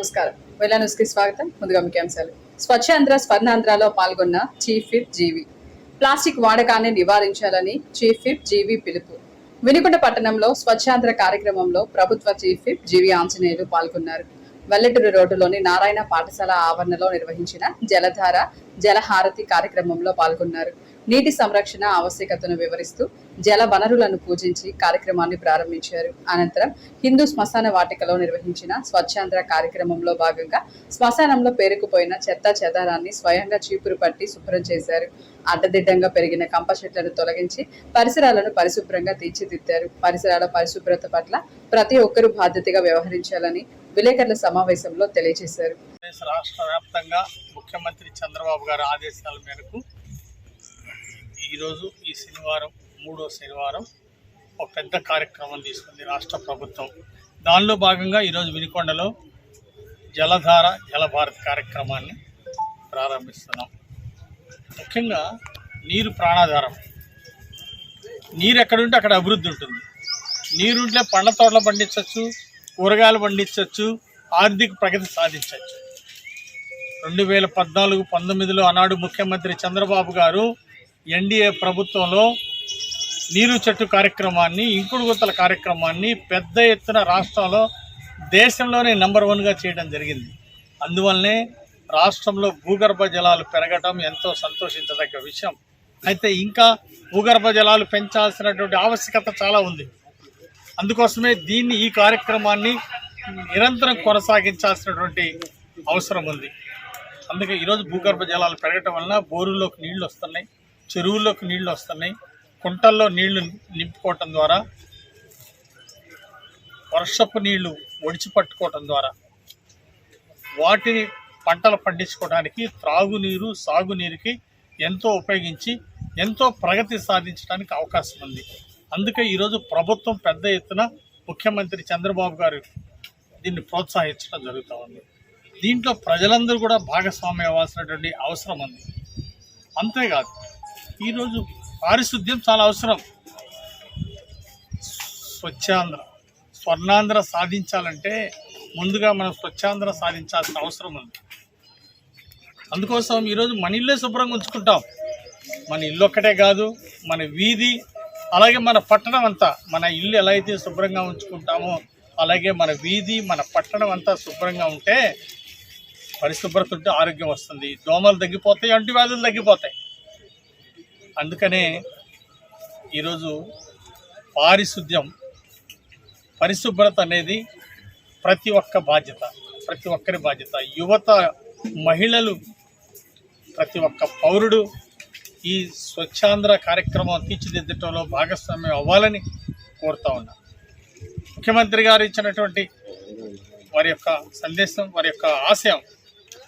నమస్కారం. వెల్లా న్యూస్ కి స్వాగతం. ముందుగా ముఖ్యాంశాలు. స్వచ్ఛాంధ్ర స్వర్ణాంధ్రలో పాల్గొన్న చీఫ్ విప్ జీవి. ప్లాస్టిక్ వాడకాన్ని నివారించాలని చీఫ్ విప్ జీవి పిలుపు. వినుకొండ పట్టణంలో స్వచ్ఛాంధ్ర కార్యక్రమంలో ప్రభుత్వ చీఫ్ విప్ జీవి ఆంజనేయులు పాల్గొన్నారు. వెల్లటూరు రోడ్డులోని నారాయణ పాఠశాల ఆవరణలో నిర్వహించిన జలధార జలహారతి కార్యక్రమంలో పాల్గొన్నారు. నీటి సంరక్షణ ఆవశ్యకతను వివరిస్తూ జల వనరులను పూజించి కార్యక్రమాన్ని ప్రారంభించారు. అనంతరం హిందూ శ్మశాన వాటికలో నిర్వహించిన స్వచ్ఛాంధ్ర కార్యక్రమంలో భాగంగా శ్మశానంలో పేరుకుపోయిన చెత్త చెదారాన్ని స్వయంగా చీపురు పట్టి శుభ్రం చేశారు. అడ్డదిడ్డంగా పెరిగిన కంప చెట్లను తొలగించి పరిసరాలను పరిశుభ్రంగా తీర్చిదిద్దారు. పరిసరాల పరిశుభ్రత పట్ల ప్రతి ఒక్కరూ బాధ్యతగా వ్యవహరించాలని విలేకరుల సమావేశంలో తెలియజేశారు. రాష్ట్ర వ్యాప్తంగా ముఖ్యమంత్రి చంద్రబాబు గారి ఆదేశాల మేరకు ఈరోజు ఈ శనివారం మూడో శనివారం ఒక పెద్ద కార్యక్రమం తీసుకుంది రాష్ట్ర ప్రభుత్వం. దానిలో భాగంగా ఈరోజు వినుకొండలో జలధార జలభారతి కార్యక్రమాన్ని ప్రారంభిస్తున్నాం. ముఖ్యంగా నీరు ప్రాణాధారం. నీరు ఎక్కడుంటే అక్కడ అభివృద్ధి ఉంటుంది. నీరుంటే పండ్ల తోటలు పండించవచ్చు, కూరగాయలు పండించవచ్చు, ఆర్థిక ప్రగతి సాధించవచ్చు. 2014-19లో ఆనాడు ముఖ్యమంత్రి చంద్రబాబు గారు ఎన్డీఏ ప్రభుత్వంలో నీరు చెట్టు కార్యక్రమాన్ని, ఇంకుడు గుత్తల కార్యక్రమాన్ని పెద్ద ఎత్తున రాష్ట్రంలో దేశంలోనే నెంబర్ 1గా చేయడం జరిగింది. అందువల్లనే రాష్ట్రంలో భూగర్భ జలాలు పెరగటం ఎంతో సంతోషించదగ్గ విషయం. అయితే ఇంకా భూగర్భ జలాలు పెంచాల్సినటువంటి ఆవశ్యకత చాలా ఉంది. అందుకోసమే ఈ కార్యక్రమాన్ని నిరంతరం కొనసాగించాల్సినటువంటి అవసరం ఉంది. అందుకే ఈరోజు భూగర్భ జలాలు పెరగటం వలన బోరుల్లోకి నీళ్లు వస్తున్నాయి, చెరువుల్లోకి నీళ్లు వస్తున్నాయి, కుంటల్లో నీళ్లు నింపుకోవటం ద్వారా, వర్షపు నీళ్లు ఒడిచి పట్టుకోవటం ద్వారా వాటిని పంటలు పండించుకోవడానికి, త్రాగునీరు సాగునీరుకి ఎంతో ఉపయోగించి ఎంతో ప్రగతి సాధించడానికి అవకాశం ఉంది. అందుకే ఈరోజు ప్రభుత్వం పెద్ద ఎత్తున ముఖ్యమంత్రి చంద్రబాబు గారు దీన్ని ప్రోత్సహించడం జరుగుతూ ఉంది. దీంట్లో ప్రజలందరూ కూడా భాగస్వామ్యం అవ్వాల్సినటువంటి అవసరం ఉంది. అంతేకాదు ఈరోజు పారిశుద్ధ్యం చాలా అవసరం. స్వచ్ఛాంధ్ర స్వర్ణాంధ్ర సాధించాలంటే ముందుగా మనం స్వచ్ఛాంధ్ర సాధించాల్సిన అవసరం ఉంది. అందుకోసం ఈరోజు మన ఇల్లే శుభ్రంగా ఉంచుకుంటాం. మన ఇల్లు ఒక్కటే కాదు, మన వీధి, అలాగే మన పట్టణం అంతా, మన ఇల్లు ఎలా అయితే శుభ్రంగా ఉంచుకుంటామో అలాగే మన వీధి, మన పట్టణం అంతా శుభ్రంగా ఉంటే, పరిశుభ్రత ఉంటే ఆరోగ్యం వస్తుంది, దోమలు తగ్గిపోతాయి, అంటువ్యాధులు తగ్గిపోతాయి. అందుకనే ఈరోజు పరిశుభ్రత అనేది ప్రతి ఒక్క బాధ్యత, ప్రతి ఒక్కరి బాధ్యత. యువత, మహిళలు, ప్రతి ఒక్క పౌరుడు ఈ స్వచ్ఛాంధ్ర కార్యక్రమం తీర్చిదిద్దటంలో భాగస్వామ్యం అవ్వాలని కోరుతా ఉన్నా. ముఖ్యమంత్రి గారు ఇచ్చినటువంటి వారి యొక్క సందేశం, వారి యొక్క ఆశయం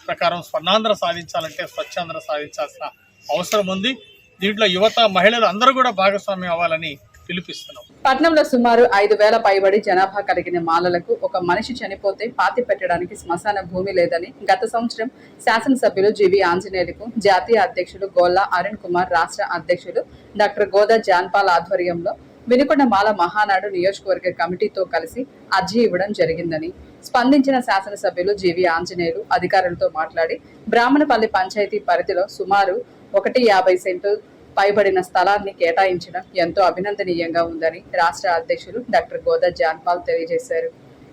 ప్రకారం స్వర్ణాంధ్ర సాధించాలంటే స్వచ్ఛాంధ్ర సాధించాల్సిన అవసరం ఉంది. దీంట్లో యువత, మహిళలు అందరూ కూడా భాగస్వామ్యం అవ్వాలని పిలుపుస్తున్నాం. పట్నంలో సుమారు 5,000 పైబడి జనాభా కలిగిన మాలలకు ఒక మనిషి చనిపోతే పాతి పెట్టడానికి శ్మశాన భూమి లేదని గత సంవత్సరం శాసనసభ్యులు జీవి ఆంజనేయులకు జాతీయ అధ్యక్షులు గోల్లా అరుణ్ కుమార్, రాష్ట్ర అధ్యక్షులు డాక్టర్ గోదా జాన్పాల్ ఆధ్వర్యంలో వినుకొండ మాల మహానాడు నియోజకవర్గ కమిటీతో కలిసి అర్జీ ఇవ్వడం జరిగిందని స్పందించిన శాసనసభ్యులు జీవి ఆంజనేయులు అధికారులతో మాట్లాడి బ్రాహ్మణపల్లి పంచాయతీ పరిధిలో సుమారు 150 సెంటు పైబడిన స్థలాన్ని కేటాయించడం ఎంతో అభినందనీయంగా ఉందని రాష్ట్ర అధ్యక్షులు డాక్టర్ గోదా జాన్పాల్ తెలియజేశారు.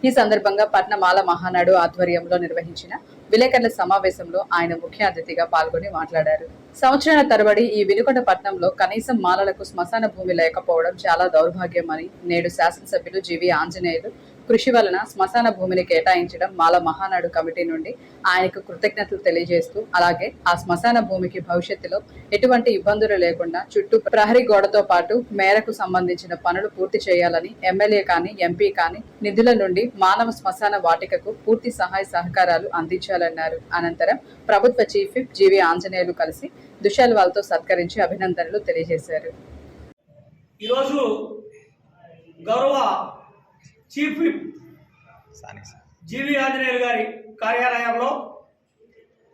ఈ సందర్భంగా పట్న మాల మహానాడు ఆధ్వర్యంలో నిర్వహించిన విలేకరుల సమావేశంలో ఆయన ముఖ్య అతిథిగా పాల్గొని మాట్లాడారు. సంవత్సరాల తరబడి ఈ వినుకొండ పట్నంలో కనీసం మాలలకు శ్మశాన భూమి లేకపోవడం చాలా దౌర్భాగ్యమని, నేడు శాసనసభ్యులు జీవి ఆంజనేయులు కృషి వలన శ్మశాన భూమిని కేటాయించడం మాల మహానాడు కమిటీ నుండి ఆయనకు కృతజ్ఞతలు తెలియజేస్తూ, అలాగే ఆ శ్మశాన భూమికి భవిష్యత్తులో ఎటువంటి ఇబ్బందులు లేకుండా చుట్టూ ప్రహరీ గోడతో పాటు మేరకు సంబంధించిన పనులు పూర్తి చేయాలని ఎమ్మెల్యే కానీ ఎంపీ కానీ నిధుల నుండి మానవ శ్మశాన వాటికకు పూర్తి సహాయ సహకారాలు అందించాలన్నారు. అనంతరం ప్రభుత్వ చీఫ్ విప్ జీవి ఆంజనేయులు కలిసి దుశాల్వాల్తో సత్కరించి అభినందనలు తెలియజేశారు. ఈరోజు గౌరవ చీఫ్ విప్ జీవి ఆంజనేయులు గారి కార్యాలయంలో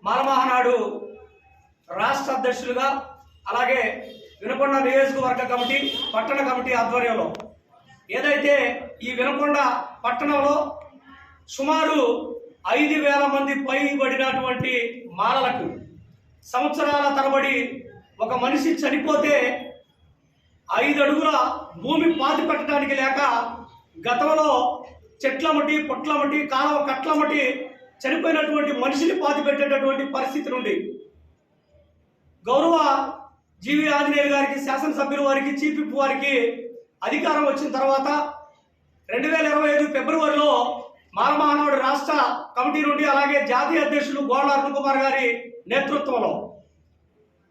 మాలమహానాడు రాష్ట్ర అధ్యక్షులుగా, అలాగే వినుకొండ నియోజకవర్గ కమిటీ, పట్టణ కమిటీ ఆధ్వర్యంలో ఏదైతే ఈ వినుకొండ పట్టణంలో సుమారు 5,000 మంది పైబడినటువంటి మాలలకు సంవత్సరాల తరబడి ఒక మనిషి చనిపోతే 5 అడుగుల భూమి పాతి పెట్టడానికి లేక గతంలో చెట్లమటి పొట్లమటి కాలువ కట్లమటి చనిపోయినటువంటి మనిషిని పాతి పెట్టేటటువంటి పరిస్థితి నుండి గౌరవ జీవి ఆంజనేయులు గారికి, శాసనసభ్యుల వారికి, చీఫ్ విప్ వారికి అధికారం వచ్చిన తర్వాత 2025 ఫిబ్రవరిలో మాలమహానాడు రాష్ట్ర కమిటీ నుండి అలాగే జాతీయ అధ్యక్షులు గోళ్ళ అరుణ్ కుమార్ గారి నేతృత్వంలో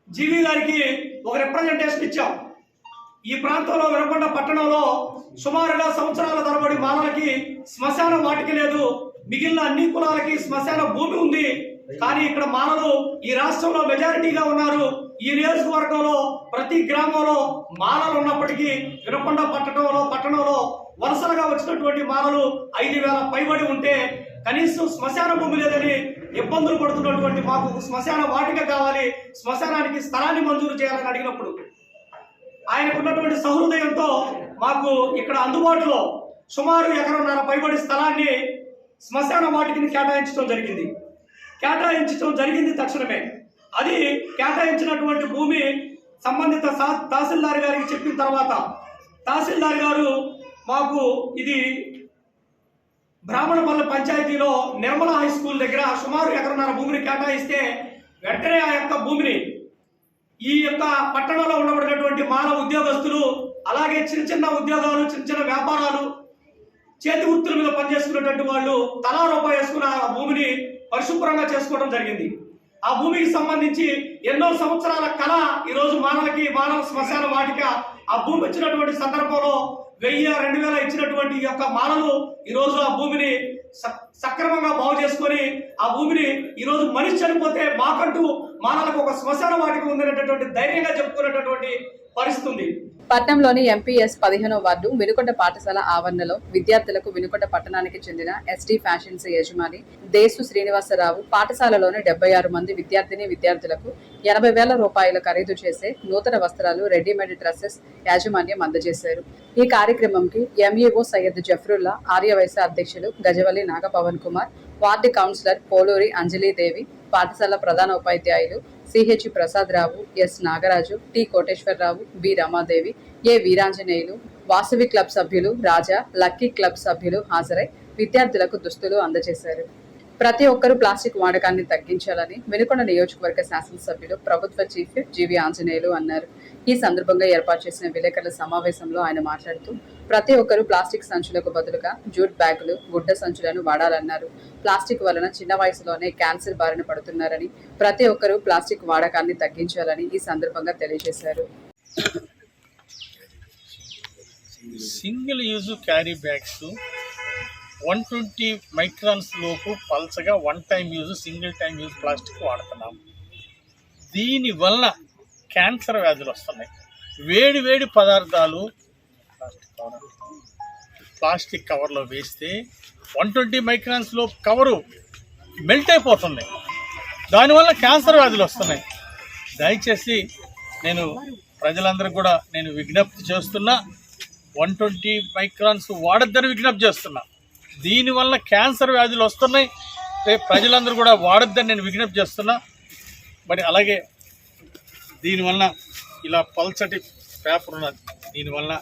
జీవి గారికి ఒక రిప్రజెంటేషన్ ఇచ్చాం. ఈ ప్రాంతంలో వినకొండ పట్టణంలో సుమారుగా సంవత్సరాల తరబడి మాలలకి శ్మశాన వాటిక లేదు, మిగిలిన అన్ని కులాలకి శ్మశాన భూమి ఉంది. కానీ ఇక్కడ మాలలు ఈ రాష్ట్రంలో మెజారిటీగా ఉన్నారు. ఈ నియోజకవర్గంలో ప్రతి గ్రామంలో మాలలు ఉన్నప్పటికీ వినకొండ పట్టణంలో వలసలుగా వచ్చినటువంటి మాలలు 5,000 పైబడి ఉంటే కనీసం శ్మశాన భూమి లేదని ఇబ్బందులు పడుతున్నటువంటి మాకు శ్మశాన వాటిక కావాలి, శ్మశానానికి స్థలాన్ని మంజూరు చేయాలని అడిగినప్పుడు ఆయనకున్నటువంటి సహృదయంతో మాకు ఇక్కడ అందుబాటులో సుమారు 1.5 ఎకరం పైబడి స్థలాన్ని శ్మశాన వాటికని కేటాయించడం జరిగింది తక్షణమే. అది కేటాయించినటువంటి భూమి సంబంధిత తహసీల్దార్ గారికి చెప్పిన తర్వాత తహసీల్దార్ గారు మాకు ఇది బ్రాహ్మణపల్లి పంచాయతీలో నిర్మల హై స్కూల్ దగ్గర సుమారు 1.5 ఎకరం భూమిని కేటాయిస్తే వెంటనే ఆ యొక్క భూమిని ఈ యొక్క పట్టణంలో ఉండబడినటువంటి మానవ ఉద్యోగస్తులు అలాగే చిన్న ఉద్యోగాలు, చిన్న వ్యాపారాలు, చేతి వృత్తుల మీద పనిచేసుకున్నటువంటి వాళ్ళు తలా రూపాయి వేసుకున్న ఆ భూమిని పరిశుభ్రంగా చేసుకోవడం జరిగింది. ఆ భూమికి సంబంధించి ఎన్నో సంవత్సరాల కళ ఈరోజు మానవ శ్మశాన వాటిక ఆ భూమి ఇచ్చినటువంటి సందర్భంలో 1000-2000 ఇచ్చినటువంటి ఈ యొక్క మానలు ఈరోజు ఆ భూమిని సక్రమంగా బాగు చేసుకొని ఆ భూమిని ఈరోజు మనిషి చనిపోతే మాకంటూ మానలకు ఒక శ్మశాన వాటిక ఉందనేటటువంటి ధైర్యంగా చెప్పుకునేటటువంటి పరిస్థితి ఉంది. పట్నంలోని ఎంపీఎస్ 15వ వార్డు వినుకొండ పాఠశాల ఆవరణలో విద్యార్థులకు వినుకొండ పట్టణానికి చెందిన ఎస్టీ ఫ్యాషన్స్ యజమాని దేశు శ్రీనివాసరావు పాఠశాలలోని 76 మంది విద్యార్థులకు 80,000 రూపాయల ఖరీదు చేసే నూతన వస్త్రాలు, రెడీమేడ్ డ్రెస్సెస్ యాజమాన్యం అందజేశారు. ఈ కార్యక్రమంకి ఎంఈఓ సయ్యద్ జఫరుల్లా, ఆర్యవైశ్య అధ్యక్షులు గజవల్లి నాగపవన్ కుమార్, వార్డు కౌన్సిలర్ పోలూరి అంజలీదేవి, పాఠశాల ప్రధాన ఉపాధ్యాయులు CH Prasad Rao, S Nagaraju, T Koteswararao, B Ramadevi, A Veeranjaneyulu, Vasavi club సభ్యులు రాజా, లక్కీ క్లబ్ సభ్యులు హాజరై విద్యార్థులకు దుస్తులు అందజేశారు. ప్రతి ఒక్కరూ ప్లాస్టిక్ వాడకాన్ని తగ్గించాలని వినుకొండ నియోజకవర్గ శాసనసభ్యులు ప్రభుత్వ చీఫ్ విప్ జీవి ఆంజనేయులు అన్నారు. ఈ సందర్భంగా ఏర్పాటు చేసిన విలేకరుల సమావేశంలో ఆయన మాట్లాడుతూ ప్రతి ఒక్కరూ ప్లాస్టిక్ సంచులకు బదులుగా జూట్ బ్యాగులు, గుడ్డ సంచులను వాడాలన్నారు. ప్లాస్టిక్ వలన చిన్న వయసులోనే క్యాన్సర్ బారిన పడుతున్నారని, ప్రతి ఒక్కరూ ప్లాస్టిక్ వాడకాన్ని తగ్గించాలని ఈ సందర్భంగా తెలియజేశారు. Single use carry bags 120 microns లోపు పల్చగా one time use, single time use plastic వాడుతున్నాం. దీనివల్ల క్యాన్సర్ వ్యాధులు వస్తున్నాయి. వేడి పదార్థాలు ప్లాస్టిక్ కవర్లో వేస్తే 120 మైక్రాన్స్ లోపు కవరు మెల్ట్ అయిపోతుంది. దానివల్ల క్యాన్సర్ వ్యాధులు వస్తున్నాయి. దయచేసి నేను ప్రజలందరూ కూడా నేను విజ్ఞప్తి చేస్తున్నా, 120 మైక్రాన్స్ వాడొద్దని విజ్ఞప్తి చేస్తున్నా. దీనివల్ల క్యాన్సర్ వ్యాధులు వస్తున్నాయి. రేపు ప్రజలందరూ కూడా వాడొద్దని నేను విజ్ఞప్తి చేస్తున్నా. మరి అలాగే దీనివల్ల ఇలా పల్చటి పేపర్ ఉన్నది, దీనివల్ల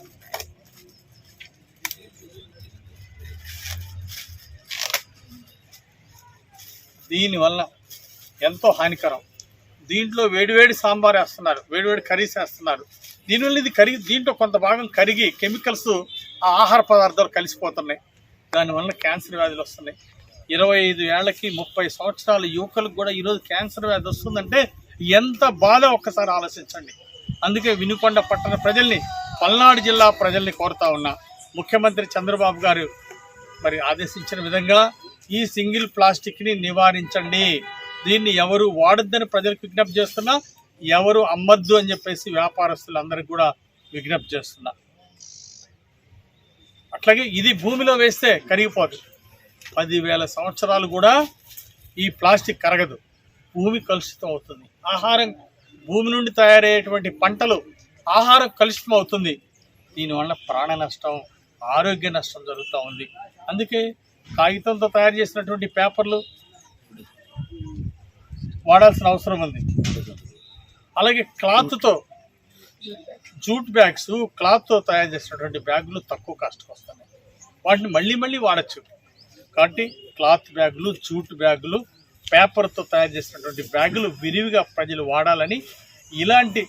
ఎంతో హానికరం. దీంట్లో వేడివేడి సాంబార్ వేస్తున్నారు, వేడివేడి కర్రీస్ వేస్తున్నారు. దీనివల్ల ఇది దీంట్లో కొంత భాగం కరిగి కెమికల్స్ ఆ ఆహార పదార్థాలు కలిసిపోతున్నాయి. దానివల్ల క్యాన్సర్ వ్యాధులు వస్తున్నాయి. 25 ఏళ్లకి 30 సంవత్సరాల యువకులకు కూడా ఈరోజు క్యాన్సర్ వ్యాధి వస్తుందంటే ఎంత బాధ ఒక్కసారి ఆలోచించండి. అందుకే వినుకొండ పట్టణ ప్రజల్ని, పల్నాడు జిల్లా ప్రజల్ని కోరుతా ఉన్నా, ముఖ్యమంత్రి చంద్రబాబు గారు మరి ఆదేశించిన విధంగా ఈ సింగిల్ ప్లాస్టిక్ని నివారించండి. దీన్ని ఎవరు వాడొద్దని ప్రజలకు విజ్ఞప్తి చేస్తున్నా, ఎవరు అమ్మద్దు అని చెప్పేసి వ్యాపారస్తులందరికీ కూడా విజ్ఞప్తి చేస్తున్నా. అట్లాగే ఇది భూమిలో వేస్తే కరిగిపోదు. 10,000 సంవత్సరాలు కూడా ఈ ప్లాస్టిక్ కరగదు, భూమి కలుషితం అవుతుంది. ఆహారం, భూమి నుండి తయారయ్యేటువంటి పంటలు, ఆహారం కలుషితం అవుతుంది. దీనివల్ల ప్రాణ నష్టం, ఆరోగ్య నష్టం జరుగుతూ ఉంది. అందుకే కాగితంతో తయారు చేసినటువంటి పేపర్లు వాడాల్సిన అవసరం ఉంది. అలాగే క్లాత్తో జూట్ బ్యాగ్స్, క్లాత్తో తయారు చేసినటువంటి బ్యాగులు తక్కువ కాస్ట్కి వస్తున్నాయి. వాటిని మళ్ళీ వాడచ్చు. కాబట్టి క్లాత్ బ్యాగులు, జూట్ బ్యాగులు, పేపర్తో తయారు చేసినటువంటి బ్యాగులు విరివిగా ప్రజలు వాడాలని, ఇలాంటి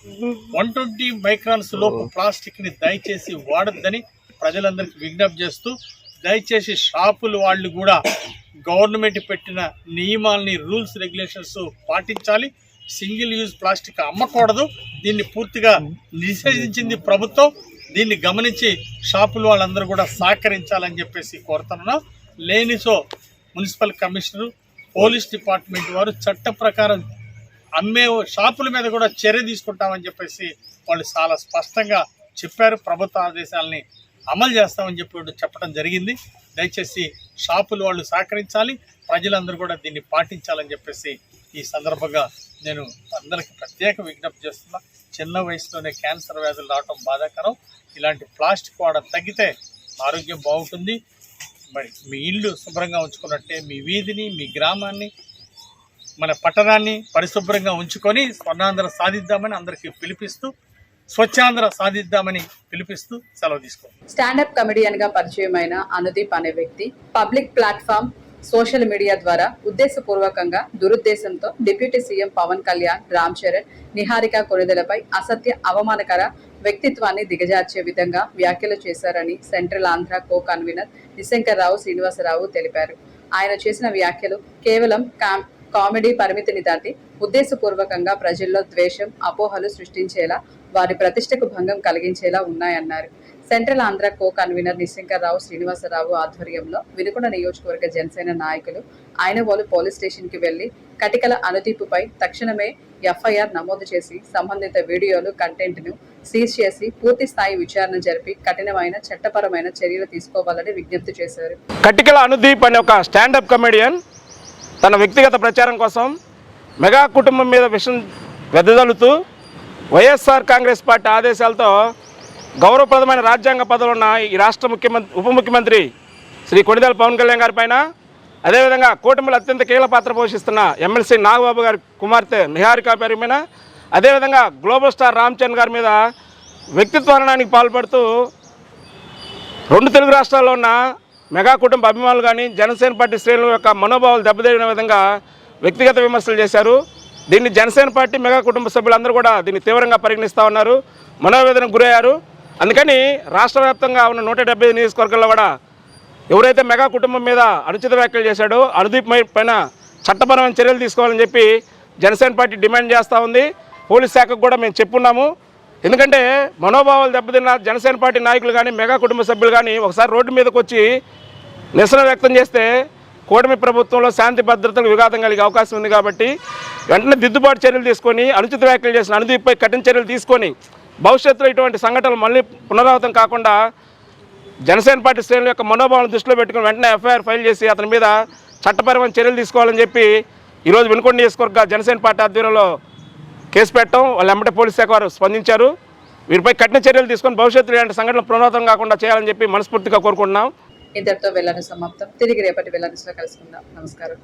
120 మైక్రాన్స్ లోపు ప్లాస్టిక్ని దయచేసి వాడొద్దని ప్రజలందరికీ విజ్ఞప్తి చేస్తూ, దయచేసి షాపుల వాళ్ళు కూడా గవర్నమెంట్ పెట్టిన నియమాలని, రూల్స్, రెగ్యులేషన్స్ పాటించాలి. సింగిల్ యూజ్ ప్లాస్టిక్ అమ్మకూడదు. దీన్ని పూర్తిగా నిషేధించింది ప్రభుత్వం. దీన్ని గమనించి షాపుల వాళ్ళందరూ కూడా సహకరించాలని చెప్పేసి కోరుతున్నాం. లేనిసో మున్సిపల్ కమిషనరు, పోలీస్ డిపార్ట్మెంట్ వారు చట్ట ప్రకారం అమ్మే షాపుల మీద కూడా చర్య తీసుకుంటామని చెప్పేసి వాళ్ళు చాలా స్పష్టంగా చెప్పారు. ప్రభుత్వ ఆదేశాలని అమలు చేస్తామని చెప్పడం జరిగింది. దయచేసి షాపుల వాళ్ళు సహకరించాలి, ప్రజలందరూ కూడా దీన్ని పాటించాలని చెప్పేసి ఈ సందర్భంగా నేను అందరికీ ప్రత్యేక విజ్ఞప్తి చేస్తున్నా. చిన్న వయసులోనే క్యాన్సర్ వ్యాధులు రావడం బాధాకరం. ఇలాంటి ప్లాస్టిక్ వాడడం తగ్గితే ఆరోగ్యం బాగుంటుంది. మరి మీ ఇల్లు శుభ్రంగా ఉంచుకున్నట్టే మీ వీధిని, మీ గ్రామాన్ని, మన పట్టణాన్ని పరిశుభ్రంగా ఉంచుకొని స్వర్ణాంధ్ర సాధిద్దామని అందరికీ పిలిపిస్తూ, స్వచ్ఛాంధ్ర సాధిద్దామని పిలిపిస్తూ సెలవు తీసుకోండి. స్టాండప్ కమెడియన్ గా పరిచయమైన అనుదీప్ అనే వ్యక్తి పబ్లిక్ ప్లాట్ఫామ్, సోషల్ మీడియా ద్వారా ఉద్దేశపూర్వకంగా దురుద్దేశంతో డిప్యూటీ సీఎం పవన్ కళ్యాణ్, రామ్ చరణ్, నిహారిక కొణిదెలపై అసత్య, అవమానకర వ్యక్తిత్వాన్ని దిగజార్చే విధంగా వ్యాఖ్యలు చేశారని central Andhra co convener నిశంకర్రావు Srinivasarao తెలిపారు. ఆయన చేసిన వ్యాఖ్యలు కేవలం కామెడీ పరిమితిని దాటి ఉద్దేశపూర్వకంగా ప్రజల్లో ద్వేషం, అపోహలు సృష్టించేలా, వారి ప్రతిష్టకు భంగం కలిగించేలా ఉన్నాయన్నారు. Central Andhra co convener నిశంకర్రావు Srinivasarao ఆధ్వర్యంలో వినుకొండ నియోజకవర్గ జనసేన నాయకులు ఆయనవోలు పోలీస్ స్టేషన్ కి వెళ్లి కటికల అనుదీపుపై తక్షణమే ఎఫ్ఐఆర్ నమోదు చేసి సంబంధిత వీడియోలు, కంటెంట్ ను సీజ్ చేసి పూర్తి స్థాయి విచారణ జరిపి కఠినమైన చట్టపరమైన చర్యలు తీసుకోవాలని విజ్ఞప్తి చేశారు. కటికల అనుదీప్ అనే ఒక స్టాండప్ కమెడియన్ తన వ్యక్తిగత ప్రచారం కోసం మెగా కుటుంబం మీద విషం వెదజల్లుతూ వైఎస్ఆర్ కాంగ్రెస్ పార్టీ ఆదేశాలతో గౌరవప్రదమైన రాజ్యాంగ పదవులు ఉన్న ఈ రాష్ట్ర ఉప ముఖ్యమంత్రి శ్రీ కొణిదెల పవన్ కళ్యాణ్ గారి పైన, అదేవిధంగా కూటమిలో అత్యంత కీలక పాత్ర పోషిస్తున్న ఎమ్మెల్సీ నాగబాబు గారి కుమార్తె నిహారిక పేరు మీద, అదేవిధంగా గ్లోబల్ స్టార్ రామ్ చరణ్ గారి మీద వ్యక్తిత్వహననానికి పాల్పడుతూ 2 తెలుగు రాష్ట్రాల్లో ఉన్న మెగా కుటుంబ అభిమానులు కానీ జనసేన పార్టీ శ్రేణుల యొక్క మనోభావాలు దెబ్బతీయన విధంగా వ్యక్తిగత విమర్శలు చేశారు. దీన్ని జనసేన పార్టీ మెగా కుటుంబ సభ్యులందరూ కూడా దీన్ని తీవ్రంగా పరిగణిస్తూ ఉన్నారు, మనోవేదనకు గురయ్యారు. అందుకని రాష్ట్ర వ్యాప్తంగా ఉన్న 175 నియోజకవర్గాల్లో కూడా ఎవరైతే మెగా కుటుంబం మీద అనుచిత వ్యాఖ్యలు చేశాడో అనుదీప్ పైన చట్టపరమైన చర్యలు తీసుకోవాలని చెప్పి జనసేన పార్టీ డిమాండ్ చేస్తూ ఉంది. పోలీస్ శాఖకు కూడా మేము చెప్పున్నాము. ఎందుకంటే మనోభావాలు దెబ్బతిన్న జనసేన పార్టీ నాయకులు కానీ మెగా కుటుంబ సభ్యులు కానీ ఒకసారి రోడ్డు మీదకి వచ్చి నిరసన వ్యక్తం చేస్తే కూటమి ప్రభుత్వంలో శాంతి భద్రతలకు విఘాతం కలిగే అవకాశం ఉంది. కాబట్టి వెంటనే దిద్దుబాటు చర్యలు తీసుకొని అనుచిత వ్యాఖ్యలు చేసిన అనుదీప్పై కఠిన చర్యలు తీసుకొని భవిష్యత్తులో ఇటువంటి సంఘటనలు మళ్ళీ పునరావృతం కాకుండా జనసేన పార్టీ శ్రేణుల యొక్క మనోభావాలను దృష్టిలో పెట్టుకుని వెంటనే ఎఫ్ఐఆర్ ఫైల్ చేసి అతని మీద చట్టపరమైన చర్యలు తీసుకోవాలని చెప్పి ఈరోజు వినుకొండ నియోజకవర్గ జనసేన పార్టీ ఆధ్వర్యంలో కేసు పెట్టడం, వాళ్ళ వెంబడి పోలీస్ శాఖ వారు స్పందించారు. వీరిపై కఠిన చర్యలు తీసుకొని భవిష్యత్తులో ఇలాంటి సంఘటనలు పునరావృతం కాకుండా చేయాలని చెప్పి మనస్ఫూర్తిగా కోరుకుంటున్నాం. ఇంతటితో వెళ్ళను సమాప్తం. తిరిగి రేపటి వెళ్ళనులో కలుసుకుందాం. నమస్కారం.